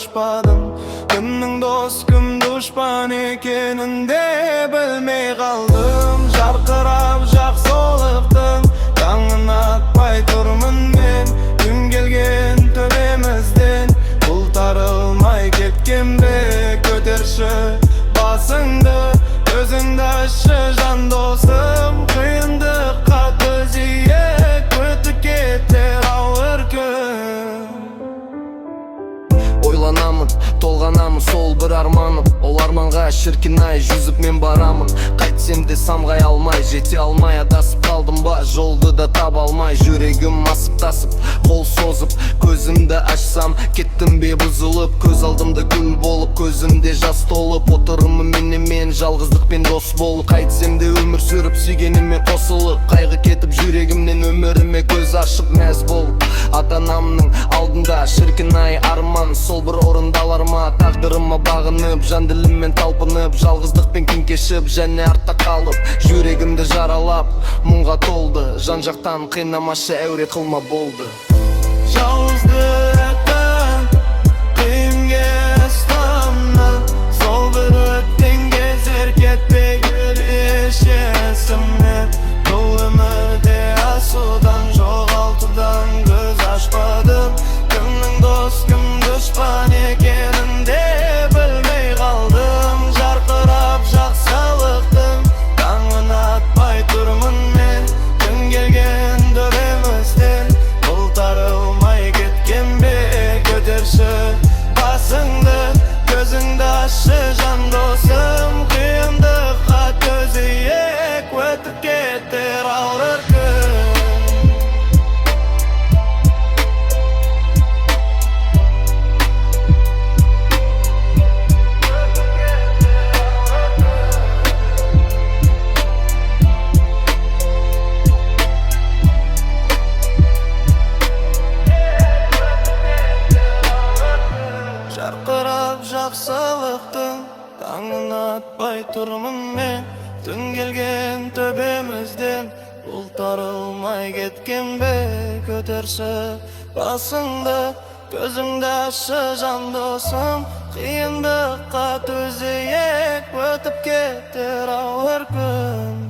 aşpadım. Kimning dost kim düşman ekenin de bilmey kaldım. Jarqırab jaksolukdun tangın atpay turmun men. Gün gelgen töbemizden bultarılmay ketkenbe. Köterşi basыңды özüңde aşçı jan dostum. Kıyındıkka төзиек өтіп кетер ауыр күн. Ойланамын, толғанамын сол бір арманым. Ол арманға шіркін-ай жүзіп мен барамын. Қайтсем де самғай алмай, жете алмай адасып қалдым ба, жолды да таба алмай. Жүрегім асып-тасып, қол созып, көзімді ашсам кеттім бе бұзылып. Көз алдымда гүл болып, көзімде жас толып, отырмын мен жалғыздықпен дос болып. Қайтсем де өмір сүріп, сүйгеніме қосылып, қайғы кетіп жүрегімнен өміріме көз ашып мәз болып. Ата-анамның алдында шіркін-ай арман, сол бір орындалар ма? Тағдырыма бағынып, жан діліммен талпынып, жалғыздықпен күн кешіп, және артта қалып, жүрегімді жаралап, мұңға толды. Жан жақтан қинамашы, әуре қылма болды. Жалғыздықтан қиынге ұстамна, сол бір өткен кезер кетпей күреш есімнен. Бұл өмірде асудан, жоғалтудан көз ашпадым. Кімнің дос, кім düşman екенін де білмей қалдым. Жарқырап жақсылықтың таңын атпай тұрмын мен. Күн келген төбемізден бұлтарылмай кеткен бе. Көтерші басыңды, көзіңді ашшы жан досым. Қиындыққа төзиек өтіп кетер ауыр күн. Жарқырап жақсылықтың таңын атпай тұрмын мен. Түн келген төбемізден бұлтарылмай кеткен бе. Көтерші басыңды, көзіңді ашшы жан досым. Қиындыққа төзиек өтіп кетер ауыр күн.